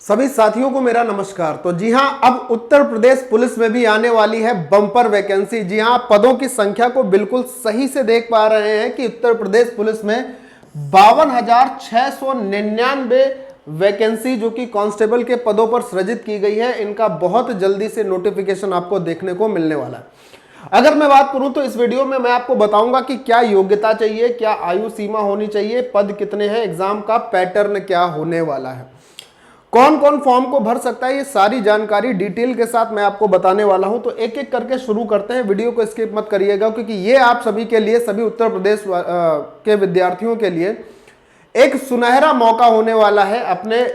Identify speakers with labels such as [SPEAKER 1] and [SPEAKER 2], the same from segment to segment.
[SPEAKER 1] सभी साथियों को मेरा नमस्कार। तो जी हां, अब उत्तर प्रदेश पुलिस में भी आने वाली है बम्पर वैकेंसी। जी हां, पदों की संख्या को बिल्कुल सही से देख पा रहे हैं कि उत्तर प्रदेश पुलिस में 52,699 वैकेंसी जो कि कांस्टेबल के पदों पर सृजित की गई है, इनका बहुत जल्दी से नोटिफिकेशन आपको देखने को मिलने वाला है। अगर मैं बात करूं तो इस वीडियो में मैं आपको बताऊंगा कि क्या योग्यता चाहिए, क्या आयु सीमा होनी चाहिए, पद कितने हैं, एग्जाम का पैटर्न क्या होने वाला है, कौन कौन फॉर्म को भर सकता है, ये सारी जानकारी डिटेल के साथ मैं आपको बताने वाला हूं। तो एक एक करके शुरू करते हैं, वीडियो को स्किप मत करिएगा क्योंकि ये आप सभी के लिए, सभी उत्तर प्रदेश के विद्यार्थियों के लिए एक सुनहरा मौका होने वाला है अपने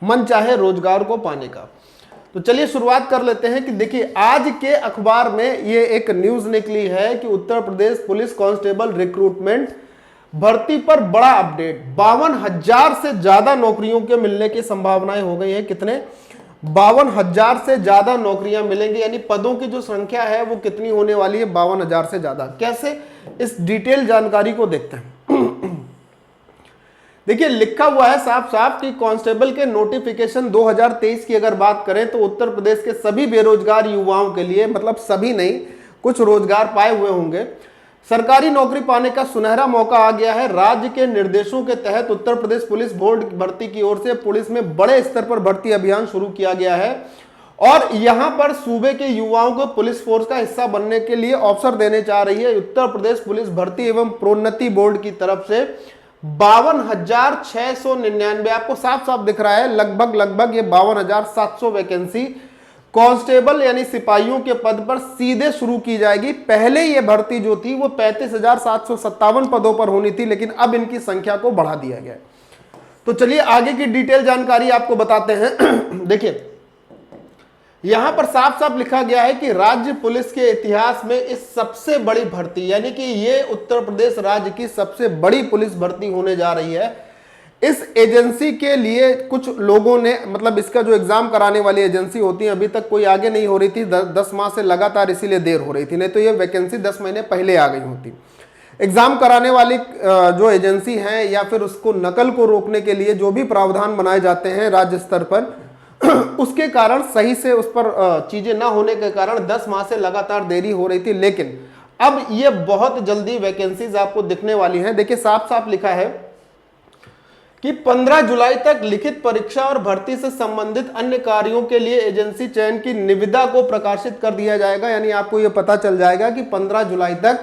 [SPEAKER 1] मनचाहे रोजगार को पाने का। तो चलिए शुरुआत कर लेते हैं कि देखिए, आज के अखबार में ये एक न्यूज निकली है कि Uttar Pradesh police constable recruitment भर्ती पर बड़ा अपडेट। 52,000 से ज्यादा नौकरियों के मिलने की संभावनाएं हो गई है। कितने? 52,000 से ज्यादा नौकरियां मिलेंगी, यानी पदों की जो संख्या है वो कितनी होने वाली है? 52,000 से ज्यादा। कैसे? इस डिटेल जानकारी को देखते हैं। देखिए, लिखा हुआ है साफ साफ कि कांस्टेबल के नोटिफिकेशन 2023 की अगर बात करें तो उत्तर प्रदेश के सभी बेरोजगार युवाओं के लिए, मतलब सभी नहीं, कुछ रोजगार पाए हुए होंगे, सरकारी नौकरी पाने का सुनहरा मौका आ गया है। राज्य के निर्देशों के तहत उत्तर प्रदेश पुलिस बोर्ड भर्ती की ओर से पुलिस में बड़े स्तर पर भर्ती अभियान शुरू किया गया है और यहां पर सूबे के युवाओं को पुलिस फोर्स का हिस्सा बनने के लिए अवसर देने जा रही है उत्तर प्रदेश पुलिस भर्ती एवं प्रोन्नति बोर्ड की तरफ से। 52,699 आपको साफ साफ दिख रहा है, लगभग ये 52,700 वैकेंसी कांस्टेबल यानी सिपाहियों के पद पर सीधे शुरू की जाएगी। पहले ये भर्ती जो थी वो 35,757 पदों पर होनी थी, लेकिन अब इनकी संख्या को बढ़ा दिया गया। तो चलिए आगे की डिटेल जानकारी आपको बताते हैं। देखिए, यहां पर साफ साफ लिखा गया है कि राज्य पुलिस के इतिहास में इस सबसे बड़ी भर्ती, यानी कि ये उत्तर प्रदेश राज्य की सबसे बड़ी पुलिस भर्ती होने जा रही है। इस एजेंसी के लिए कुछ लोगों ने, मतलब इसका जो एग्जाम कराने वाली एजेंसी होती है, अभी तक कोई आगे नहीं हो रही थी, 10 माह से लगातार इसीलिए देर हो रही थी, नहीं तो ये वैकेंसी 10 महीने पहले आ गई होती। एग्जाम कराने वाली जो एजेंसी है या फिर उसको नकल को रोकने के लिए जो भी प्रावधान बनाए जाते हैं राज्य स्तर पर, उसके कारण सही से उस पर चीजें ना होने के कारण 10 माह से लगातार देरी हो रही थी, लेकिन अब ये बहुत जल्दी वैकेंसीज आपको दिखने वाली हैं। देखिए, साफ साफ लिखा है कि 15 जुलाई तक लिखित परीक्षा और भर्ती से संबंधित अन्य कार्यों के लिए एजेंसी चयन की निविदा को प्रकाशित कर दिया जाएगा। यानी आपको यह पता चल जाएगा कि 15 जुलाई तक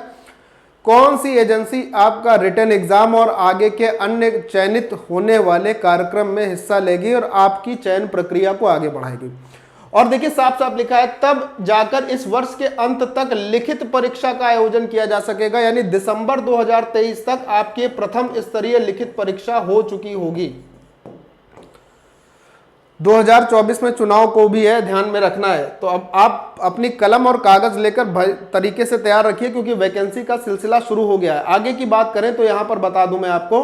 [SPEAKER 1] कौन सी एजेंसी आपका रिटन एग्जाम और आगे के अन्य चयनित होने वाले कार्यक्रम में हिस्सा लेगी और आपकी चयन प्रक्रिया को आगे बढ़ाएगी। और देखिए, साफ साफ लिखा है तब जाकर इस वर्ष के अंत तक लिखित परीक्षा का आयोजन किया जा सकेगा, यानी दिसंबर 2023 तक आपकी प्रथम स्तरीय लिखित परीक्षा हो चुकी होगी। 2024 में चुनाव को भी है, ध्यान में रखना है। तो अब आप अपनी कलम और कागज लेकर तरीके से तैयार रखिए क्योंकि वैकेंसी का सिलसिला शुरू हो गया है। आगे की बात करें तो यहां पर बता दूं मैं आपको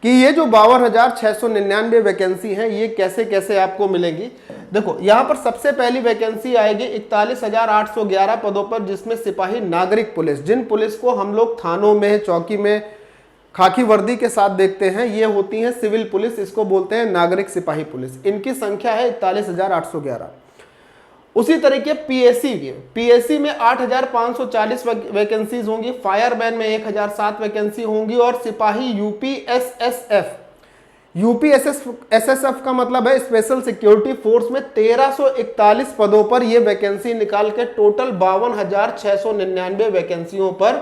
[SPEAKER 1] कि ये जो 52,699 वैकेंसी है ये कैसे कैसे आपको मिलेगी। देखो, यहां पर सबसे पहली वैकेंसी आएगी 41,811 पदों पर, जिसमें सिपाही नागरिक पुलिस, जिन पुलिस को हम लोग थानों में, चौकी में खाकी वर्दी के साथ देखते हैं, ये होती है सिविल पुलिस, इसको बोलते हैं नागरिक सिपाही पुलिस। इनकी संख्या है 41,811। उसी तरीके पीएससी में 8,540 वैकेंसीज होंगी, फायरमैन में 1,007 वैकेंसी होंगी और सिपाही यूपीएसएसएफ का मतलब है स्पेशल सिक्योरिटी फोर्स में 1341 पदों पर यह वैकेंसी निकाल के टोटल 52,699 वैकेंसियों पर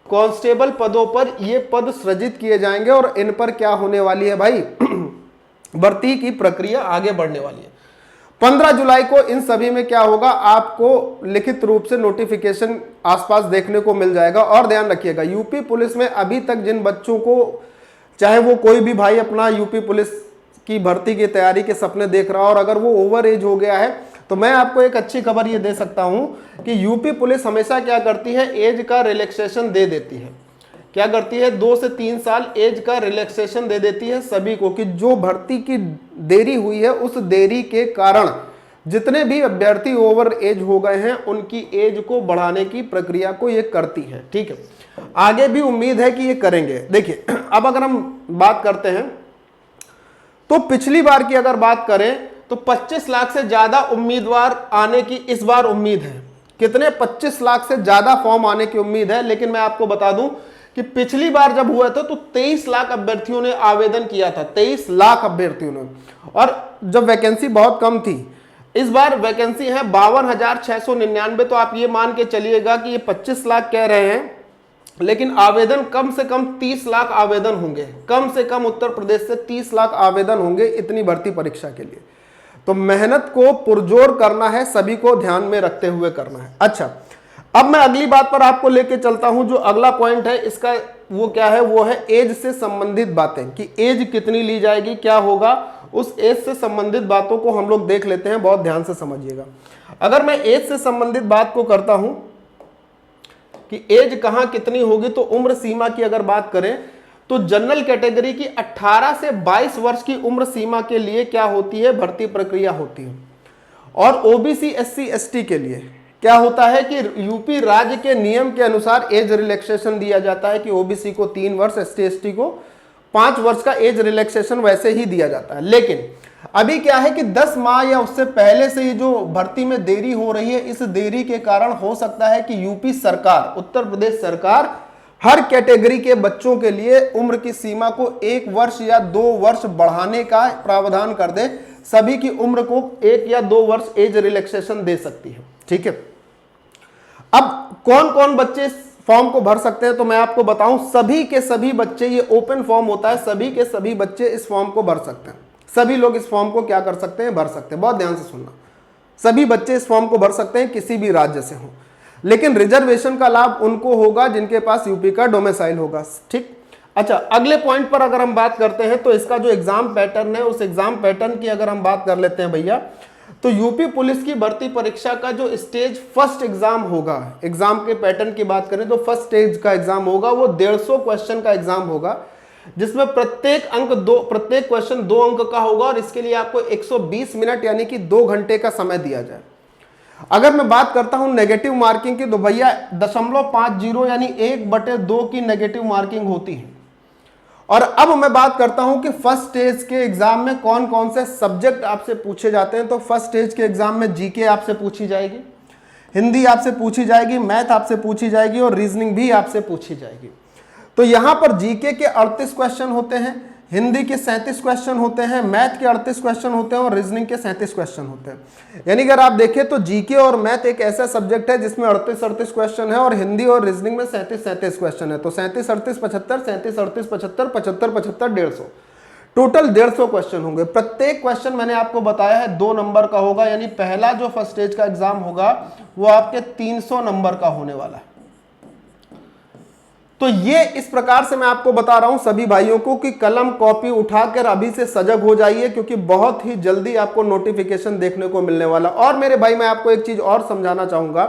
[SPEAKER 1] कांस्टेबल पदों पर ये पद सृजित किए जाएंगे और इन पर क्या होने वाली है भाई? भर्ती की प्रक्रिया आगे बढ़ने वाली है। 15 जुलाई को इन सभी में क्या होगा? आपको लिखित रूप से नोटिफिकेशन आसपास देखने को मिल जाएगा। और ध्यान रखिएगा, यूपी पुलिस में अभी तक जिन बच्चों को, चाहे वो कोई भी भाई अपना यूपी पुलिस की भर्ती की तैयारी के सपने देख रहा हो और अगर वो ओवर एज हो गया है, तो मैं आपको एक अच्छी खबर ये दे सकता हूं कि यूपी पुलिस हमेशा क्या करती है, एज का रिलैक्सेशन दे देती है। क्या करती है? 2 से 3 साल एज का रिलैक्सेशन दे देती है सभी को, कि जो भर्ती की देरी हुई है उस देरी के कारण जितने भी अभ्यर्थी ओवर एज हो गए हैं उनकी एज को बढ़ाने की प्रक्रिया को ये करती है। ठीक है, आगे भी उम्मीद है कि ये करेंगे। देखिए, अब अगर हम बात करते हैं तो पिछली बार की अगर बात करें तो 25 लाख से ज्यादा उम्मीदवार आने की इस बार उम्मीद है। कितने? 25 लाख से ज्यादा फॉर्म आने की उम्मीद है। लेकिन मैं आपको बता दूं कि पिछली बार जब हुआ था तो 23 लाख अभ्यर्थियों ने आवेदन किया था, 23 लाख अभ्यर्थियों ने, और जब वैकेंसी बहुत कम थी। इस बार वैकेंसी है 52,699। तो आप ये मान के चलिएगा कि ये 25 लाख कह रहे हैं, लेकिन आवेदन कम से कम 30 लाख आवेदन होंगे। कम से कम उत्तर प्रदेश से 30 लाख आवेदन होंगे इतनी भर्ती परीक्षा के लिए। तो मेहनत को पुरजोर करना है, सभी को ध्यान में रखते हुए करना है। अच्छा, अब मैं अगली बात पर आपको लेके चलता हूं। जो अगला पॉइंट है इसका वो क्या है? वो है एज से संबंधित बातें, कि एज कितनी ली जाएगी, क्या होगा, उस एज से संबंधित बातों को हम लोग देख लेते हैं। बहुत ध्यान से समझिएगा। अगर मैं एज से संबंधित बात को करता हूं कि एज कहां कितनी होगी, तो उम्र सीमा की अगर बात करें तो जनरल कैटेगरी की 18 से 22 वर्ष की उम्र सीमा के लिए क्या होती है? भर्ती प्रक्रिया होती है। और ओबीसी एससी एसटी के लिए क्या होता है कि यूपी राज्य के नियम के अनुसार एज रिलैक्सेशन दिया जाता है कि ओबीसी को 3 वर्ष, एसटी एसटी को 5 वर्ष का एज रिलैक्सेशन वैसे ही दिया जाता है। लेकिन अभी क्या है कि 10 माह या उससे पहले से ही जो भर्ती में देरी हो रही है, इस देरी के कारण हो सकता है कि यूपी सरकार, उत्तर प्रदेश सरकार हर कैटेगरी के बच्चों के लिए उम्र की सीमा को 1 वर्ष या 2 वर्ष बढ़ाने का प्रावधान कर दे। सभी की उम्र को 1 या 2 वर्ष एज रिलैक्सेशन दे सकती है। ठीक है, अब कौन कौन बच्चे इस फॉर्म को भर सकते हैं? तो मैं आपको बताऊं, सभी के सभी बच्चे, ये ओपन फॉर्म होता है, सभी के सभी बच्चे इस फॉर्म को भर सकते हैं। सभी लोग इस फॉर्म को क्या कर सकते हैं? भर सकते हैं। बहुत ध्यान से सुनना, सभी बच्चे इस फॉर्म को भर सकते हैं, किसी भी राज्य से हो। लेकिन रिजर्वेशन का लाभ उनको होगा जिनके पास यूपी का डोमिसाइल होगा। ठीक। अच्छा, अगले पॉइंट पर अगर हम बात करते हैं तो इसका जो एग्जाम पैटर्न है, उस एग्जाम पैटर्न की अगर हम बात कर लेते हैं भैया, तो यूपी पुलिस की भर्ती परीक्षा का जो स्टेज फर्स्ट एग्जाम होगा, एग्जाम के पैटर्न की बात करें तो फर्स्ट स्टेज का एग्जाम होगा, वो 150 क्वेश्चन का एग्जाम होगा, जिसमें प्रत्येक क्वेश्चन 2 अंक का होगा, और इसके लिए आपको 120 मिनट यानी कि 2 घंटे का समय दिया जाए। अगर मैं बात करता हूं नेगेटिव मार्किंग की, तो भैया 0.50 यानी 1/2 की नेगेटिव मार्किंग होती है। और अब मैं बात करता हूं कि फर्स्ट स्टेज के एग्जाम में कौन कौन से सब्जेक्ट आपसे पूछे जाते हैं। तो फर्स्ट स्टेज के एग्जाम में जीके आपसे पूछी जाएगी, हिंदी आपसे पूछी जाएगी, मैथ आपसे पूछी जाएगी, और रीजनिंग भी आपसे पूछी जाएगी। तो यहां पर जीके के 38 क्वेश्चन होते हैं, हिंदी के 37 क्वेश्चन होते हैं, मैथ के 38 क्वेश्चन होते हैं, और रीजनिंग के 37 क्वेश्चन होते हैं। यानी अगर आप देखें तो जीके और मैथ एक ऐसा सब्जेक्ट है जिसमें 38 क्वेश्चन है, और हिंदी और रीजनिंग में 37 क्वेश्चन है। तो 37 38 75, 37 38 75, 75 75 150, टोटल 150 क्वेश्चन होंगे। प्रत्येक क्वेश्चन मैंने आपको बताया है 2 नंबर का होगा, यानी पहला जो फर्स्ट स्टेज का एग्जाम होगा वो आपके 300 नंबर का होने वाला है। तो ये इस प्रकार से मैं आपको बता रहा हूं सभी भाइयों को कि कलम कॉपी उठाकर अभी से सजग हो जाइए, क्योंकि बहुत ही जल्दी आपको नोटिफिकेशन देखने को मिलने वाला। और मेरे भाई, मैं आपको एक चीज और समझाना चाहूंगा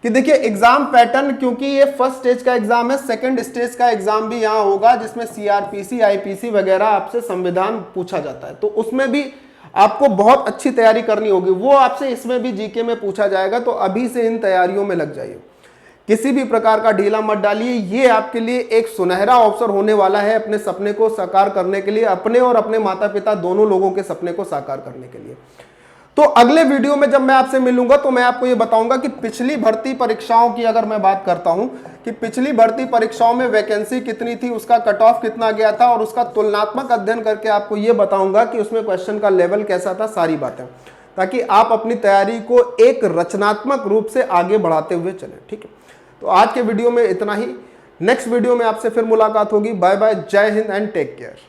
[SPEAKER 1] कि देखिए एग्जाम पैटर्न, क्योंकि ये फर्स्ट स्टेज का एग्जाम है, सेकंड स्टेज का एग्जाम भी यहां होगा, जिसमें सीआरपीसी आईपीसी वगैरह आपसे संविधान पूछा जाता है। तो उसमें भी आपको बहुत अच्छी तैयारी करनी होगी, वो आपसे इसमें भी जीके में पूछा जाएगा। तो अभी से इन तैयारियों में लग जाइए, किसी भी प्रकार का ढीला मत डालिए। ये आपके लिए एक सुनहरा अवसर होने वाला है अपने सपने को साकार करने के लिए, अपने और अपने माता पिता दोनों लोगों के सपने को साकार करने के लिए। तो अगले वीडियो में जब मैं आपसे मिलूंगा तो मैं आपको ये बताऊंगा कि पिछली भर्ती परीक्षाओं की अगर मैं बात करता हूं कि पिछली भर्ती परीक्षाओं में वैकेंसी कितनी थी, उसका कट ऑफ कितना गया था, और उसका तुलनात्मक अध्ययन करके आपको ये बताऊंगा कि उसमें क्वेश्चन का लेवल कैसा था, सारी बातें, ताकि आप अपनी तैयारी को एक रचनात्मक रूप से आगे बढ़ाते हुए चलें। ठीक है, तो आज के वीडियो में इतना ही। नेक्स्ट वीडियो में आपसे फिर मुलाकात होगी। बाय बाय, जय हिंद एंड टेक केयर।